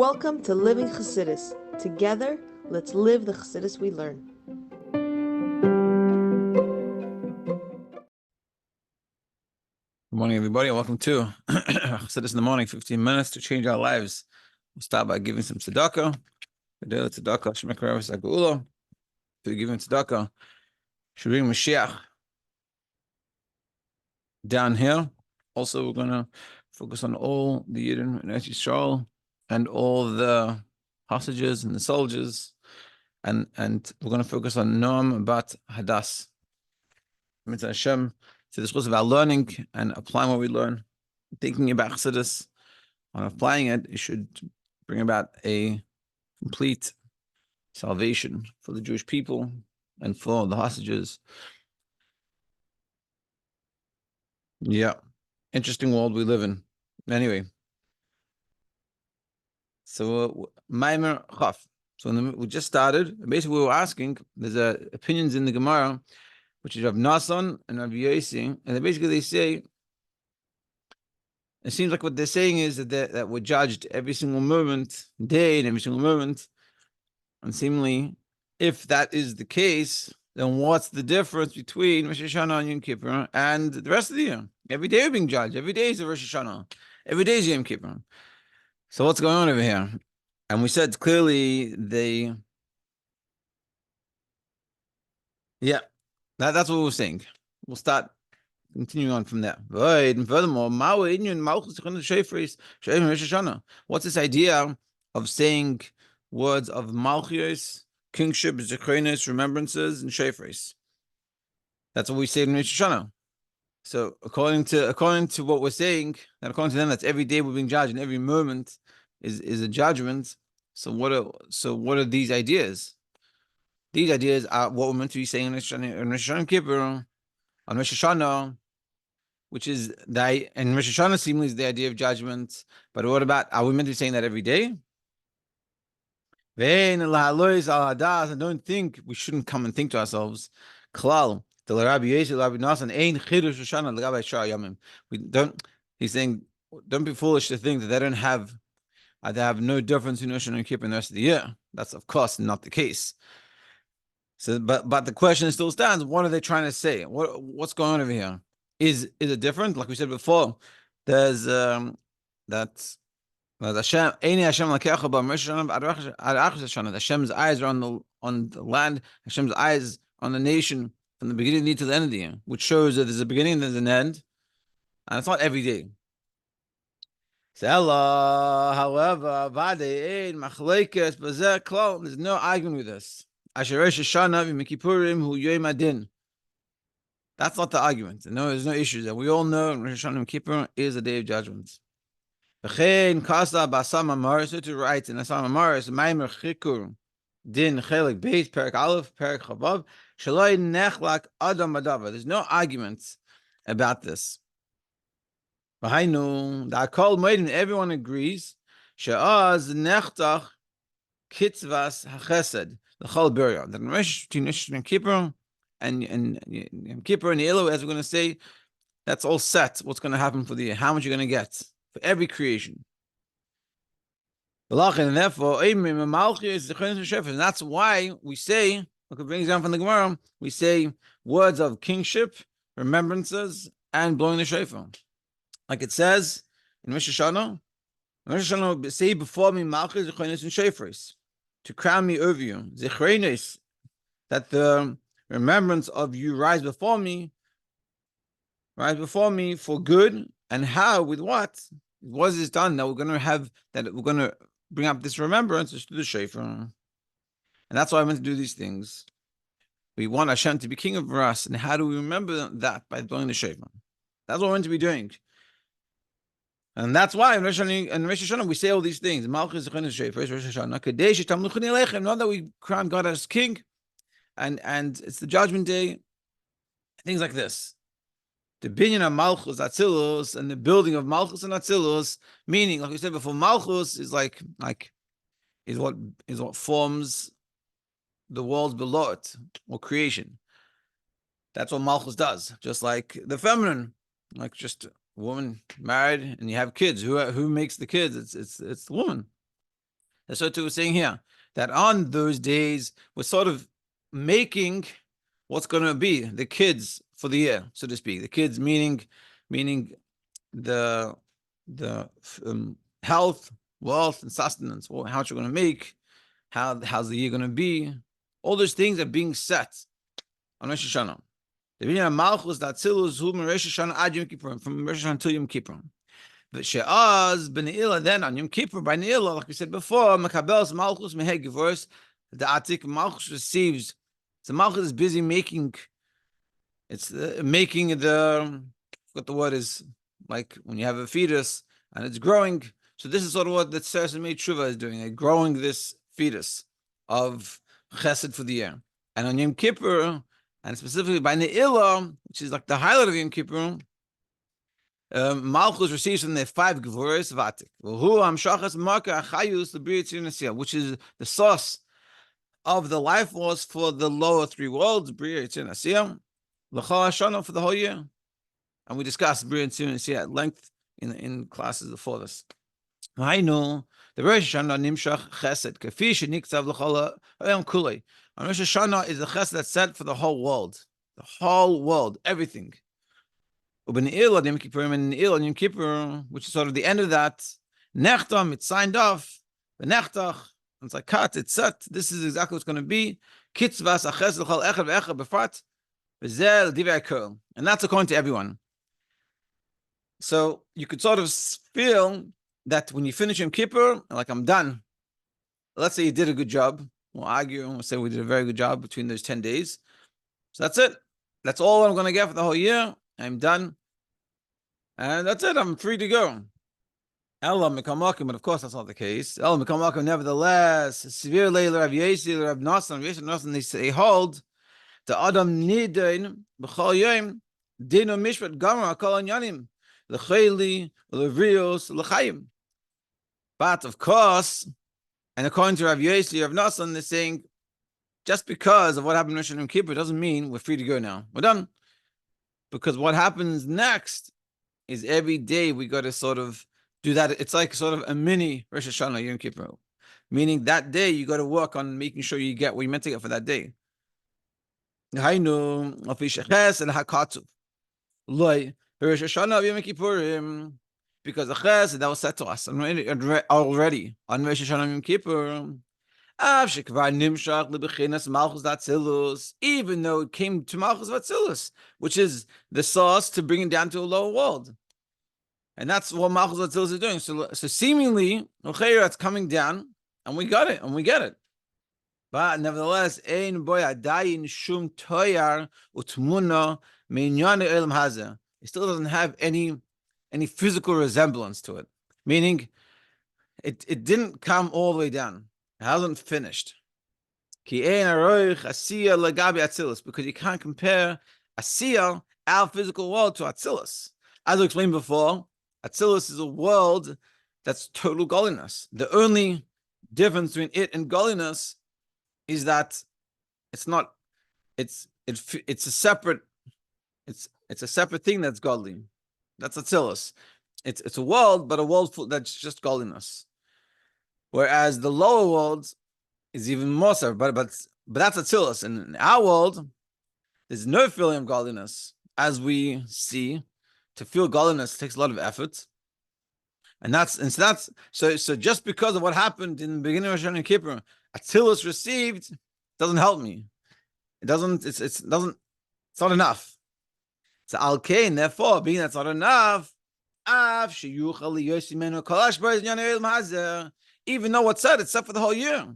Welcome to Living Chassidus. Together, let's live the Chassidus we learn. Good morning, everybody, and welcome to Chassidus in the morning, 15 minutes to change our lives. We'll start by giving some tzedakah. To giving tzedakah, should bring Mashiach down here. Also, we're going to focus on all the yidden in Yisroel and all the hostages and the soldiers. And we're going to focus on Noam bat Hadas. Mitzvah Hashem, to the schools of our learning and applying what we learn, thinking about Chassidus, and applying it, it should bring about a complete salvation for the Jewish people and for the hostages. Yeah, interesting world we live in. Anyway, so Maamer Chaf. So we just started. Basically, we were asking. There's opinions in the Gemara, which is Rav Nasan and Rav Yosi, and basically they say, it seems like what they're saying is that we're judged every single moment, day and every single moment, and seemingly, if that is the case, then what's the difference between Rosh Hashanah and Yom Kippur and the rest of the year? Every day we're being judged. Every day is a Rosh Hashanah. Every day is Yom Kippur. So what's going on over here? And we said clearly that's what we're saying. We'll start continuing on from there. And furthermore, what's this idea of saying words of Malchus, kingship, Zechronos, remembrances, and Shofars? That's what we say in Rosh Hashanah. So according to what we're saying, and according to them, that's every day we're being judged, and every moment is a judgment. So what are these ideas? These ideas are what we're meant to be saying in Rosh Hashanah Kippur, on Rosh Hashanah, which is and Rosh Hashanah seemingly is the idea of judgment. But what about, are we meant to be saying that every day? I don't think we shouldn't come and think to ourselves, Klal, he's saying, don't be foolish to think that they have no difference in Rosh Hashanah and Kippur in the rest of the year. That's of course not the case. So, but the question still stands: what are they trying to say? What's going on over here? Is it different? Like we said before, there's Hashem Hashem Hashem's eyes are on the land. Hashem's eyes on the nation from the beginning to the end of the year, which shows that there's a beginning and there's an end, and it's not every day. However, there's no argument with this. That's not the argument. No, there's no issues there. We all know Rosh Hashanah and Kippur is a day of judgment. So to write in Asam Amaris, Maamer Chikur Din Chelik Beis Perak Aleph Perak Chavav Shaloi Nechlak Adam Badava. There's no arguments about this. Everyone agrees. She'az Nechtach Kitzvas Hachesed. The Chol Burial. The Rosh Hashanah Kippur and Kippur and Elul, as we're going to say, that's all set. What's going to happen for the year? How much you're going to get for every creation. And therefore, and that's why we say, look, it brings down from the Gemara, we say words of kingship, remembrances, and blowing the shofar. Like it says in Rosh Hashanah, say before me, Malchus, Zechronos, and Shofars, to crown me over you. Zechronos, that the remembrance of you rise before me for good. And how, with what? What is this done? That we're going to bring up this remembrance is through the shofar. And that's why I meant to do these things. We want Hashem to be king over us. And how do we remember that? By blowing the shofar. That's what we're meant to be doing. And that's why in Rosh Hashanah we say all these things. Malchus, Zechronos, Shofars, Rosh Hashanah. Not that we crown God as king, and it's the judgment day. Things like this. The binyan of Malchus Atzilus and the building of Malchus and Atzilus, meaning, like we said before, Malchus is is what forms the world below it, or creation. That's what Malchus does. Just like the feminine, like just a woman married and you have kids. Who makes the kids? It's the woman. That's what we're saying here, that on those days, we're sort of making what's going to be the kids for the year, so to speak. The kids meaning the health, wealth, and sustenance, or how much you're going to make, how's the year going to be. All those things are being set on Rosh Hashanah. The meaning of Malchus that Tzilus who from Rosh Hashanah ad Yom Kippur, from Rosh Hashanah until Yom Kippur. But She'az b'Ne'ilah, then on Yom Kippur by Ne'ilah, like we said before, Makabels Malchus meheg Gevurus, the Atik Malchus receives. So Malchus is busy making. It's making what the word is, like when you have a fetus and it's growing. So this is sort of what the Tzeres Mei Tshuva is doing, like growing this fetus of Chesed for the year. And on Yom Kippur, and specifically by Ne'ilah, which is like the highlight of Yom Kippur, Malchus receives from the 5 Gevuros Vatik, which is the source of the life force for the lower 3 worlds, Bria Yitzir Nasiyah, L'chol Hashanah, for the whole year. And we discussed Bria Yitzir Nasiyah at length in classes before this. I know the Rosh Hashanah Nimshach Chesed, Kafi Sheniktav L'chol Hayom Kulei. And Rosh Hashanah is the Chesed that's set for the whole world, everything. U'b'Ne'ilah Yom Kippur, and Ne'ilah Yom Kippur, which is sort of the end of that. Nechtam, it's signed off. The Nechtach, it's like cut, it's set. This is exactly what's going to be. Kitzvas Aches L'chol Echad Ve'echad B'frat V'zel Divrei HaKol, and that's according to everyone. So you could sort of feel that when you finish Yom Kippur, like I'm done. Let's say you did a good job. We'll argue and we'll say we did a very good job between those 10 days. So that's it. That's all I'm going to get for the whole year. I'm done. And that's it. I'm free to go. Ella Mikamakim, but of course that's not the case. Ella Mikamakim, nevertheless, Severe Leila Rav Yesi, Rav Nasan, they hold the Adam Nidain, B'chol Yom, Dino Mishpat Gamar, Akol Anyanim, L'chayli, L'vrios, L'chayim. But of course, and according to Rav Yesi, Rav Nasan, they're saying, just because of what happened in Rosh Hashanah Kippur doesn't mean we're free to go now. We're done. Because what happens next is every day we got to sort of do that. It's like sort of a mini Rosh Hashanah Yom Kippur. Meaning that day you got to work on making sure you get what you meant to get for that day. Because the Ches that was said to us already on Rosh Hashanah Yom Kippur. Even though it came to Malchus Vatzilus, which is the source to bring it down to a lower world. And that's what Malchus Vatzilus is doing. So seemingly, it's coming down, and we got it, and we get it. But nevertheless, ein boy adayin shum toyar utmuna minyan elam hazeh. It still doesn't have any physical resemblance to it. Meaning, it didn't come all the way down. It hasn't finished. Because you can't compare Asiya, our physical world, to Atzilus. As I explained before, Atzilus is a world that's total godliness. The only difference between it and godliness is that it's not. It's a separate thing that's godly. That's Atzilus. It's a world, but a world that's just godliness. Whereas the lower world is even more so, but that's Atzilus. And in our world, there's no feeling of godliness. As we see, to feel godliness takes a lot of effort. So just because of what happened in the beginning of Rosh Hashanah Kippur, Atzilus received doesn't help me. It's not enough. So Al-Kain, therefore, being that's not enough, even though what's said, it's set for the whole year.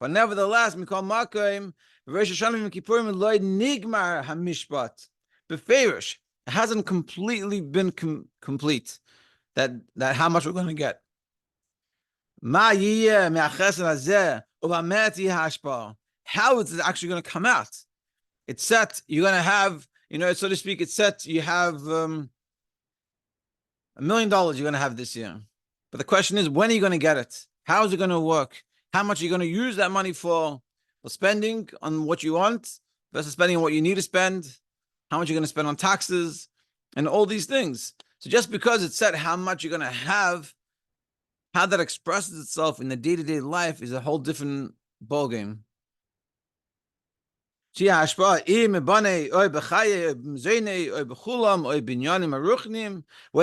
But nevertheless, Mikol Makim, Rosh Hashanah Yom Kippurim Loy Nigmar Hamishpat. Beferish, it hasn't completely been complete. That how much we're going to get. How is it actually going to come out? It's set. You're going to have, so to speak, it's set. You have $1 million you're going to have this year. But the question is, when are you going to get it? How is it going to work? How much are you going to use that money for spending on what you want versus spending on what you need to spend? How much you're going to spend on taxes and all these things. So just because it's said how much you're going to have how that expresses itself in the day-to-day life is a whole different ballgame. Whether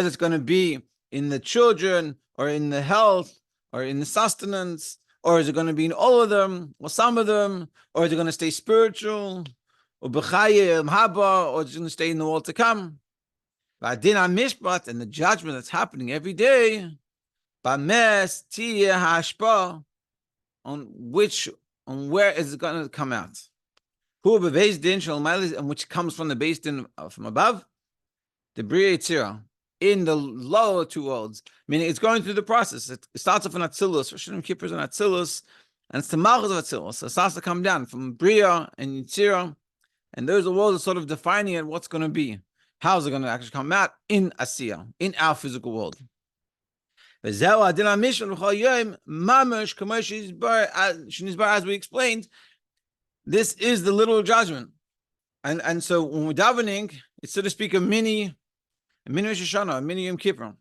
it's going to be in the children or in the health or in the sustenance, or is it going to be in all of them or some of them, or is it going to stay spiritual, or or is it going to stay in the world to come? And the judgment that's happening every day, on where is it going to come out? And which comes from the base din from above, the Bria Yitzira, in the lower two worlds, meaning it's going through the process. It starts off in Atzilus, Rosh Hashanah Kippur is in Atzilus, and it's the Malchus of Atzilus. So it starts to come down from Bria and Yitzira, and those are worlds are sort of defining it, what's going to be. How is it going to actually come out in Asiya, in our physical world? As we explained, this is the literal judgment. And so when we're davening, it's, so to speak, a mini Rosh Hashanah, a mini Yom Kippur.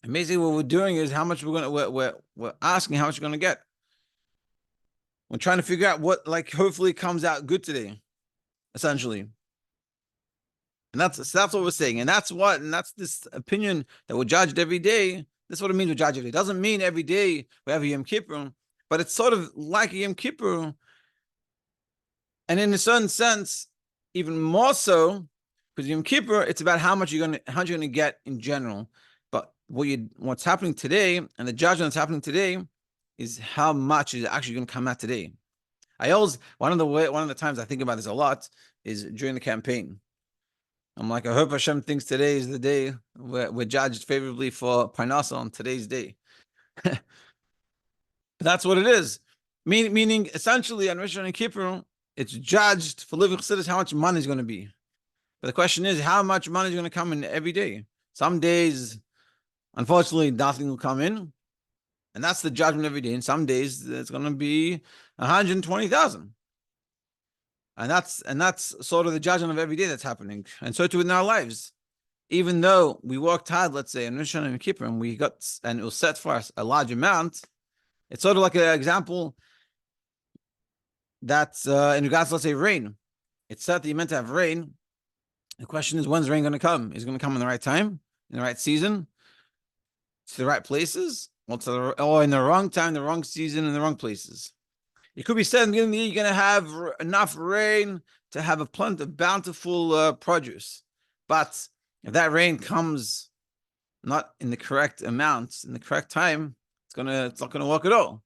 And basically what we're doing is we're asking how much we're going to get. We're trying to figure out what, like, hopefully comes out good today, essentially. And that's what we're saying. And that's this opinion that we're judged every day. That's what it means we're judged every day. It doesn't mean every day we have a Yom Kippur, but it's sort of like a Yom Kippur. And in a certain sense, even more so, because Yom Kippur, it's about how much you're gonna get in general. But what's happening today, and the judgment that's happening today, is how much is actually going to come out today. One of the times I think about this a lot is during the campaign. I'm like, I hope Hashem thinks today is the day we're judged favorably for Parnasa on today's day. That's what it is. Meaning, essentially, on Rosh Hashanah and Kippur, it's judged for living chassidus how much money is going to be. But the question is, how much money is going to come in every day? Some days, unfortunately, nothing will come in, and that's the judgment every day. And some days, it's going to be 120,000. And that's sort of the judgment of every day that's happening. And so too in our lives. Even though we worked hard, let's say, in Rosh Hashanah and Kippur, and it was set for us a large amount, it's sort of like an example that's in regards to, let's say, rain. It's set that you're meant to have rain. The question is, when's rain going to come? Is it going to come in the right time, in the right season, to the right places, or in the wrong time, the wrong season, in the wrong places? It could be said in the beginning of the year, you're going to have enough rain to have a plenty of bountiful produce. But if that rain comes not in the correct amounts, in the correct time, it's not going to work at all.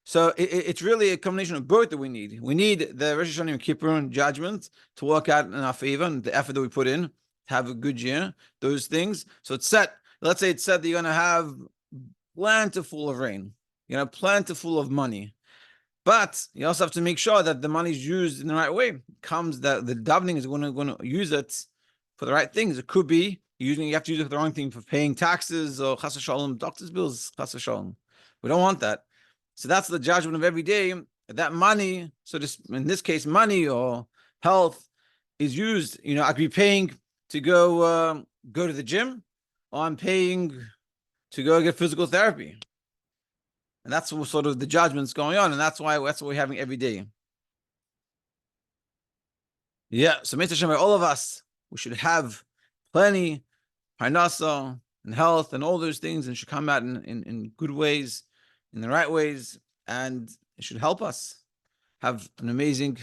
So it's really a combination of both that we need. We need the Rosh Hashanah and Kippur judgment to work out in our favor, and the effort that we put in to have a good year, those things. So it's set, let's say it's set that you're going to have plentiful of rain, you're going to have plentiful of money. But you also have to make sure that the money is used in the right way. The davening is going to use it for the right things. It could be you have to use it for the wrong thing, for paying taxes or chas v'shalom, doctor's bills, chas v'shalom. We don't want that. So that's the judgment of every day. That money, in this case, money or health is used. I could be paying to go to the gym, or I'm paying to go get physical therapy. And that's what sort of the judgment's going on, and that's what we're having every day. Yeah, so Mitzvah Hashem, all of us, we should have plenty, parnasa and health and all those things, and should come out in good ways, in the right ways, and it should help us have an amazing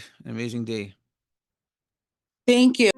day. Thank you.